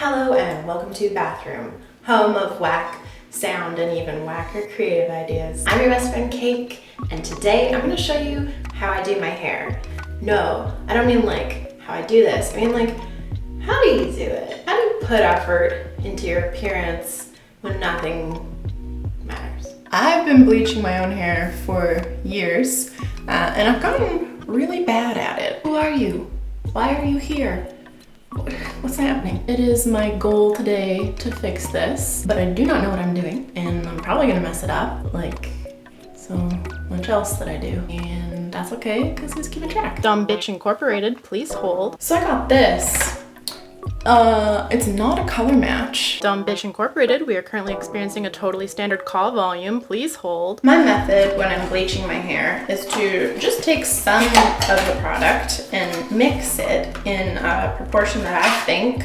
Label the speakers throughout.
Speaker 1: Hello and welcome to Bathroom, home of whack sound and even whacker creative ideas. I'm your best friend Cake, and today I'm going to show you how I do my hair. No, I don't mean like how I do this. I mean like, how do you do it? How do you put effort into your appearance when nothing matters? I've been bleaching my own hair for years, and I've gotten really bad at it. Who are you? Why are you here? What's happening? It is my goal today to fix this, but I do not know what I'm doing, and I'm probably gonna mess it up, like so much else that I do. And that's okay, because who's keeping track? Dumb Bitch Incorporated, please hold. So I got this. It's not a color match. Dumb Bitch Incorporated, we are currently experiencing a totally standard call volume. Please hold. My method when I'm bleaching my hair is to just take some of the product and mix it in a proportion that I think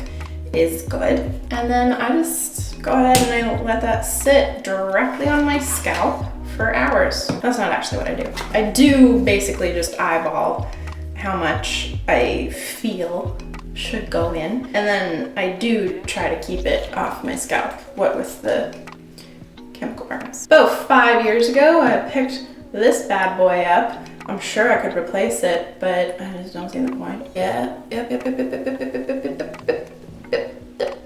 Speaker 1: is good. And then I just go ahead and I let that sit directly on my scalp for hours. That's not actually what I do. I do basically just eyeball how much I feel should go in, and then I do try to keep it off my scalp, what with the chemical burns. About 5 years ago, I picked this bad boy up. I'm sure I could replace it, but I just don't see the point. Yeah, yep.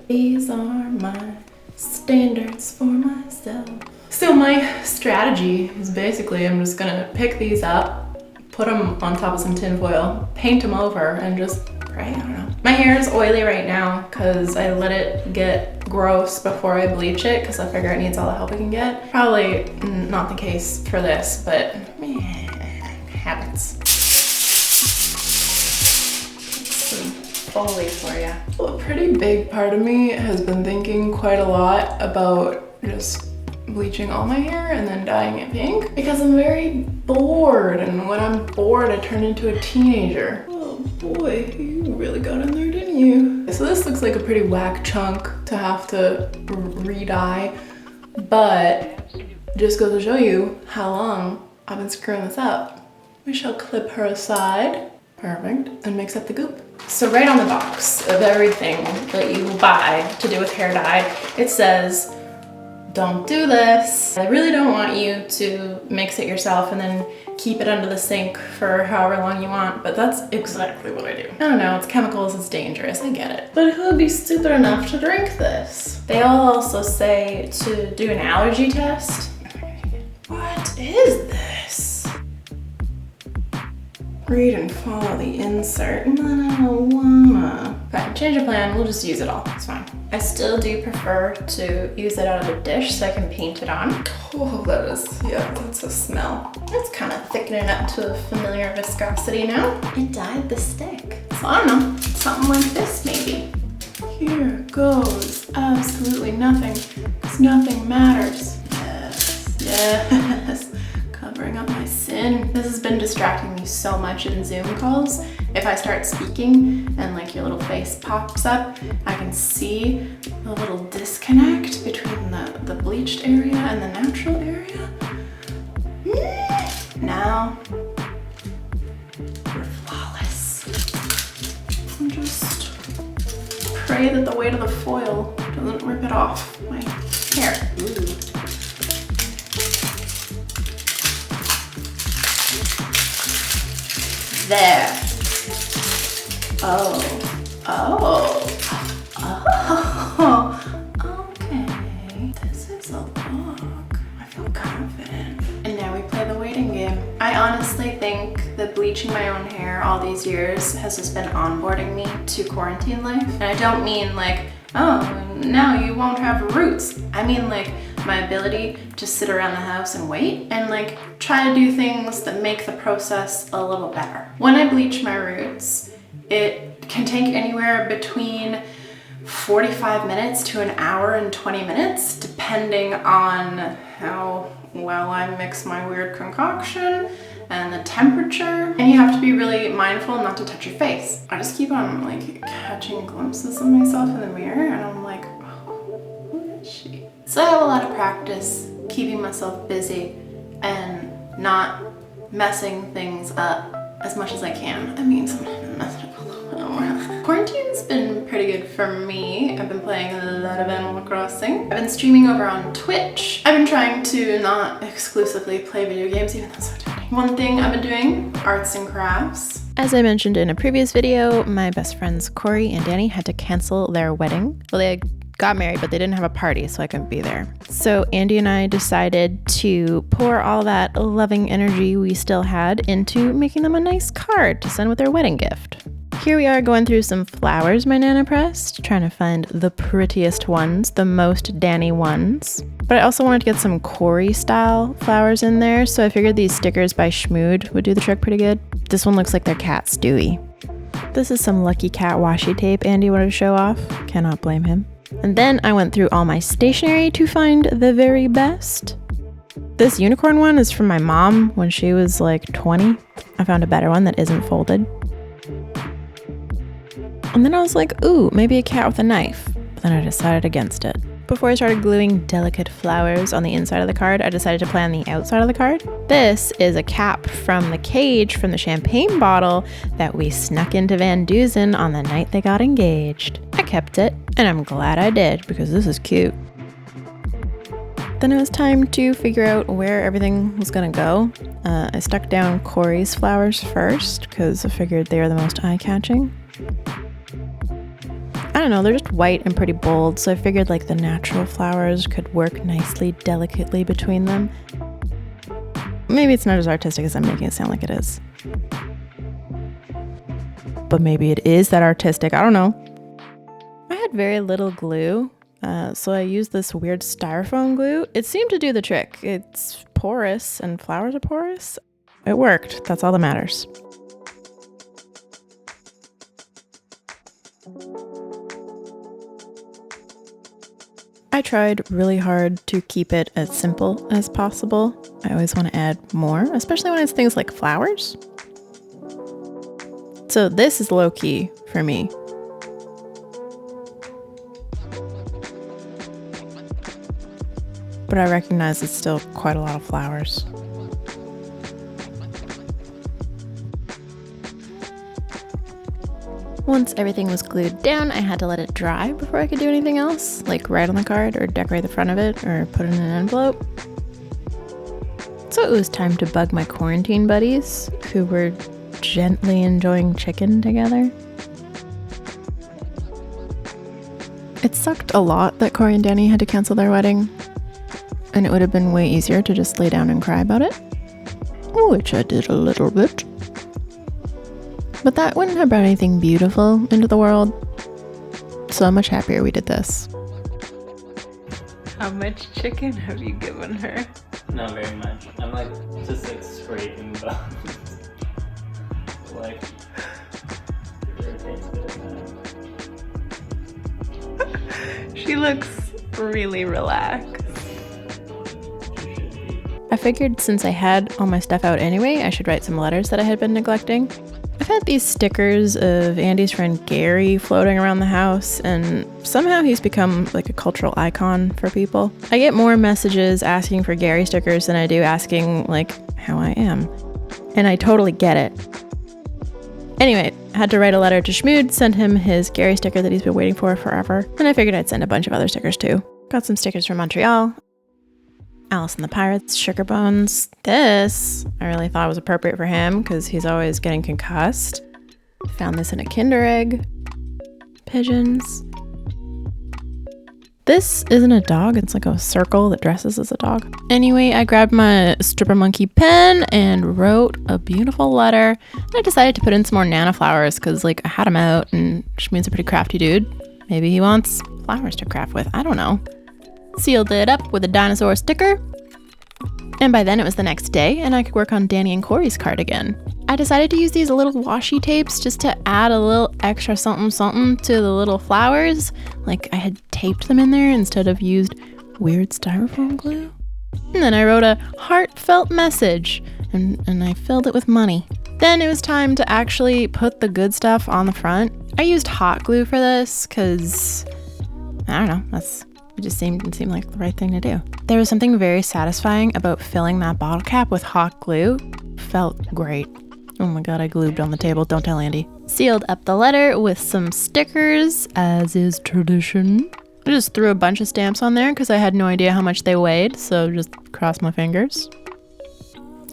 Speaker 1: These are my standards for myself. So my strategy is basically I'm just gonna pick these up, put them on top of some tin foil, paint them over, and just pray, I don't know. My hair is oily right now because I let it get gross before I bleach it because I figure it needs all the help it can get. Probably not the case for this, but habits. Some Foley for you. Well, a pretty big part of me has been thinking quite a lot about just bleaching all my hair and then dyeing it pink because I'm very bored, and when I'm bored I turn into a teenager. Oh boy, you really got in there, didn't you? So this looks like a pretty whack chunk to have to re-dye, but just goes to show you how long I've been screwing this up. We shall clip her aside, perfect, and mix up the goop. So right on the box of everything that you buy to do with hair dye, it says, don't do this. I really don't want you to mix it yourself and then keep it under the sink for however long you want, but that's exactly what I do. I don't know, it's chemicals, it's dangerous, I get it. But who would be stupid enough to drink this? They all also say to do an allergy test. What is this? Read and follow the insert. Marijuana. Okay, change of plan, we'll just use it all, it's fine. I still do prefer to use it out of a dish so I can paint it on. Oh, that's a smell. It's kind of thickening up to a familiar viscosity now. It dyed the stick. So I don't know, something like this maybe. Here goes absolutely nothing, because nothing matters. Yes. Covering up my sin. This has been distracting me so much in Zoom calls. If I start speaking and like your little face pops up, I can see the little disconnect between the bleached area and the natural area. Now, we're flawless. And just pray that the weight of the foil doesn't rip it off my hair. Ooh. There. Oh, okay. This is a look. I feel confident. And now we play the waiting game. I honestly think that bleaching my own hair all these years has just been onboarding me to quarantine life. And I don't mean like, oh, now you won't have roots. I mean like my ability to sit around the house and wait and like try to do things that make the process a little better. When I bleach my roots, it can take anywhere between 45 minutes to an hour and 20 minutes, depending on how well I mix my weird concoction and the temperature. And you have to be really mindful not to touch your face. I just keep on like catching glimpses of myself in the mirror and I'm like, oh, who is she? So I have a lot of practice keeping myself busy and not messing things up as much as I can. I mean, sometimes I mess it up a little bit more. Quarantine's been pretty good for me. I've been playing a lot of Animal Crossing. I've been streaming over on Twitch. I've been trying to not exclusively play video games, even though it's so tempting. One thing I've been doing, arts and crafts. As I mentioned in a previous video, my best friends Corey and Danny had to cancel their wedding. Well, they got married, but they didn't have a party, so I couldn't be there. So Andy and I decided to pour all that loving energy we still had into making them a nice card to send with their wedding gift. Here we are going through some flowers my Nana pressed, trying to find the prettiest ones, the most Danny ones. But I also wanted to get some Corey style flowers in there, so I figured these stickers by Schmood would do the trick pretty good. This one looks like their cat Stewie. This is some Lucky Cat washi tape Andy wanted to show off. Cannot blame him. And then I went through all my stationery to find the very best. This unicorn one is from my mom when she was like 20. I found a better one that isn't folded. And then I was like, ooh, maybe a cat with a knife. But then I decided against it. Before I started gluing delicate flowers on the inside of the card, I decided to play on the outside of the card. This is a cap from the cage from the champagne bottle that we snuck into Van Dusen on the night they got engaged. I kept it, and I'm glad I did, because this is cute. Then it was time to figure out where everything was gonna go. I stuck down Corey's flowers first, because I figured they were the most eye-catching. I don't know, they're just white and pretty bold, so I figured like the natural flowers could work nicely, delicately between them. Maybe it's not as artistic as I'm making it sound like it is. But maybe it is that artistic, I don't know. I had very little glue, so I used this weird styrofoam glue. It seemed to do the trick. It's porous, and flowers are porous. It worked, that's all that matters. I tried really hard to keep it as simple as possible. I always want to add more, especially when it's things like flowers. So this is low-key for me. But I recognize it's still quite a lot of flowers. Once everything was glued down, I had to let it dry before I could do anything else, like write on the card or decorate the front of it or put it in an envelope. So it was time to bug my quarantine buddies, who were gently enjoying chicken together. It sucked a lot that Corey and Danny had to cancel their wedding, and it would have been way easier to just lay down and cry about it, which I did a little bit. But that wouldn't have brought anything beautiful into the world, so I'm much happier we did this. How much chicken have you given her?
Speaker 2: Not very much. I'm like, just like scraping bones. Like,
Speaker 1: She looks really relaxed. I figured since I had all my stuff out anyway, I should write some letters that I had been neglecting. I've had these stickers of Andy's friend Gary floating around the house, and somehow he's become like a cultural icon for people. I get more messages asking for Gary stickers than I do asking like how I am. And I totally get it. Anyway, I had to write a letter to Schmood, send him his Gary sticker that he's been waiting for forever, and I figured I'd send a bunch of other stickers too. Got some stickers from Montreal. Alice and the Pirates, Sugar Bones. This, I really thought was appropriate for him because he's always getting concussed. Found this in a Kinder Egg. Pigeons. This isn't a dog, it's like a circle that dresses as a dog. Anyway, I grabbed my Stripper Monkey pen and wrote a beautiful letter. And I decided to put in some more Nana flowers because like I had them out and Shmood's a pretty crafty dude. Maybe he wants flowers to craft with, I don't know. Sealed it up with a dinosaur sticker. And by then it was the next day and I could work on Danny and Corey's card again. I decided to use these little washi tapes just to add a little extra something to the little flowers. Like I had taped them in there instead of used weird styrofoam glue. And then I wrote a heartfelt message and I filled it with money. Then it was time to actually put the good stuff on the front. I used hot glue for this because, I don't know, it just seemed like the right thing to do. There was something very satisfying about filling that bottle cap with hot glue. Felt great. Oh my god, I glued on the table. Don't tell Andy.
Speaker 3: Sealed up the letter with some stickers, as is tradition. I just threw a bunch of stamps on there because I had no idea how much they weighed, so just crossed my fingers.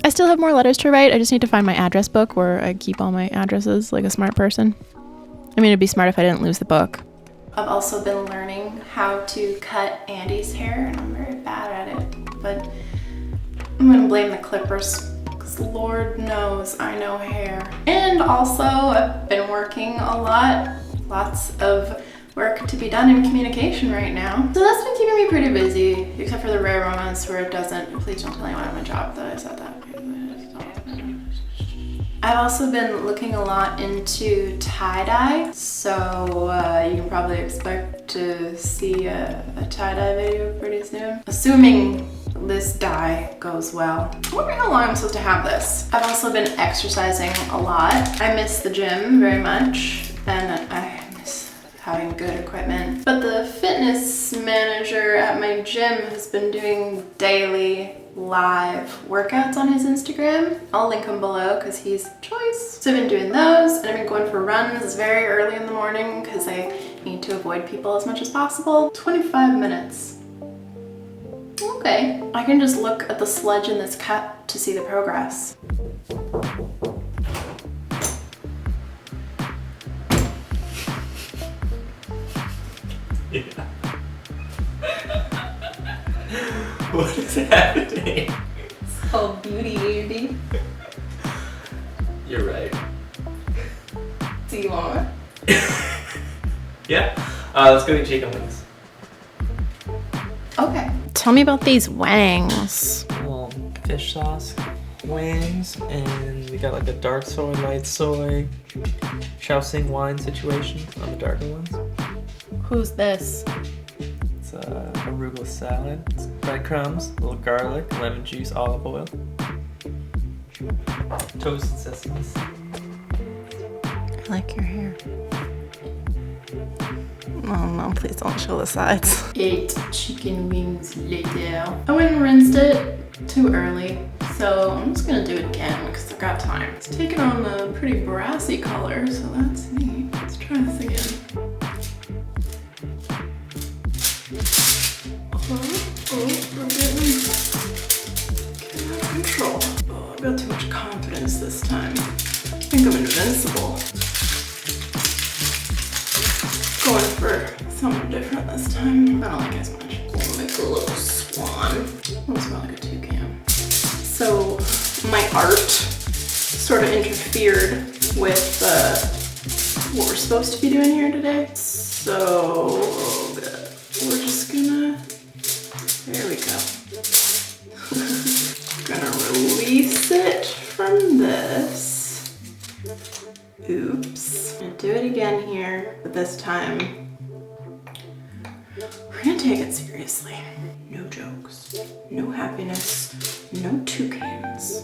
Speaker 3: I still have more letters to write. I just need to find my address book where I keep all my addresses like a smart person. I mean, it'd be smart if I didn't lose the book.
Speaker 1: I've also been learning how to cut Andy's hair, and I'm very bad at it, but I'm gonna blame the clippers, because Lord knows I know hair. And also, I've been working a lot, lots of work to be done in communication right now. So that's been keeping me pretty busy, except for the rare moments where it doesn't. Please don't tell anyone at my job that I said that. I've also been looking a lot into tie-dye, so you can probably expect to see a tie-dye video pretty soon. Assuming this dye goes well. I wonder how long I'm supposed to have this. I've also been exercising a lot. I miss the gym very much, and I miss having good equipment. But the fitness manager at my gym has been doing daily live workouts on his Instagram. I'll link him below because he's choice. So I've been doing those, and I've been going for runs very early in the morning because I need to avoid people as much as possible. 25 minutes. Okay. I can just look at the sludge in this cup to see the progress.
Speaker 2: Yeah. What is happening?
Speaker 1: It's called beauty, Andy.
Speaker 2: You're right.
Speaker 1: Do you want?
Speaker 2: Yeah. Let's go eat chicken wings.
Speaker 1: Okay.
Speaker 3: Tell me about these wangs.
Speaker 4: Little fish sauce wings, and we got like a dark soy, light soy, Shaoxing wine situation on the darker ones.
Speaker 3: Who's this?
Speaker 4: It's arugula salad, it's breadcrumbs, a little garlic, lemon juice, olive oil, toasted sesame seeds.
Speaker 3: I like your hair. Oh no, please don't show the sides.
Speaker 1: 8 chicken wings later. I went and rinsed it too early, so I'm just gonna do it again because I've got time. It's taking on a pretty brassy color, so that's neat. Let's try this again. We're getting out of control. Oh, I've got too much confidence this time. I think I'm invincible. Going for something different this time. I don't like it as much. We'll make a little swan. I'll smell like a toucan. So my art sort of interfered with what we're supposed to be doing here today. So we're just gonna, there we go. Gonna release it from this. Oops. And do it again here, but this time we're gonna take it seriously. No jokes, no happiness, no toucans.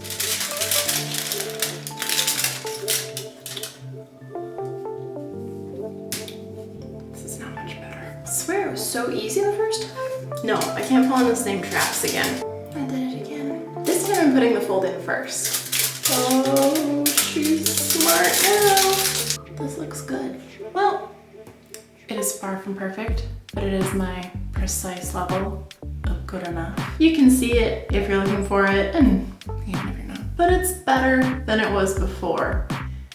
Speaker 1: This is not much better. I swear it was so easy the first time. No, I can't fall in the same traps again. I did it again. This time I'm putting the fold in first. Oh, she's smart now. This looks good. Well, it is far from perfect, but it is my precise level of good enough. You can see it if you're looking for it, and even if you're not. But it's better than it was before.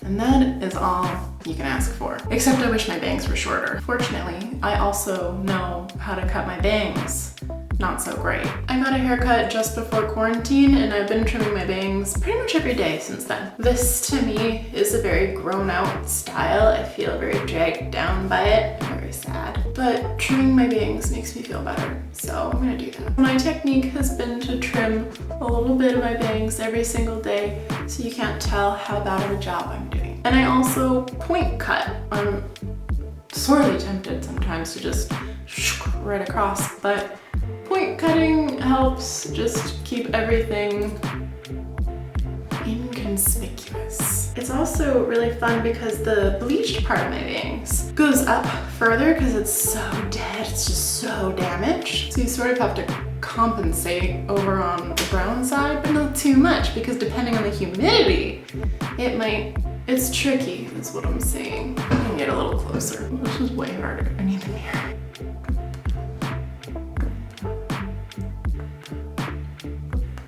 Speaker 1: And that is all you can ask for. Except I wish my bangs were shorter. Fortunately, I also know how to cut my bangs. Not so great. I got a haircut just before quarantine, and I've been trimming my bangs pretty much every day since then. This, to me, is a very grown out style. I feel very dragged down by it. I'm very sad. But trimming my bangs makes me feel better, so I'm gonna do that. My technique has been to trim a little bit of my bangs every single day, so you can't tell how bad of a job I'm doing. And I also point cut. I'm sorely tempted sometimes to just right across, but point cutting helps just keep everything inconspicuous. It's also really fun because the bleached part of my bangs goes up further because it's so dead, it's just so damaged. So you sort of have to compensate over on the brown side, but not too much because depending on the humidity, it might
Speaker 3: It's tricky, is what I'm saying. I can get a little closer. This is way harder. I need the mirror.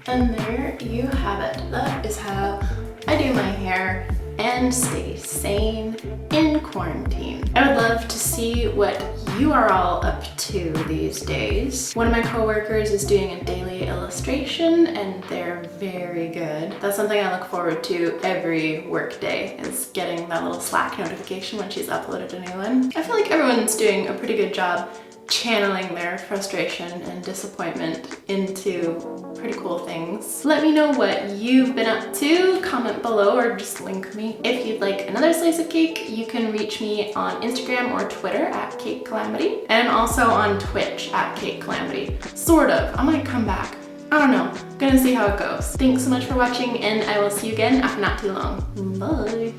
Speaker 3: And there you have it. That is how I do my hair and stay sane in quarantine. I would love to see what you are all up to these days. One of my coworkers is doing a daily illustration and they're very good. That's something I look forward to every work day, is getting that little Slack notification when she's uploaded a new one. I feel like everyone's doing a pretty good job channeling their frustration and disappointment into pretty cool things. Let me know what you've been up to, comment below or just link me. If you'd like another slice of cake, you can reach me on Instagram or Twitter at Cake Calamity, and I'm also on Twitch at Cake Calamity. Sort of, I might come back. I don't know, gonna see how it goes. Thanks so much for watching and I will see you again after not too long. Bye.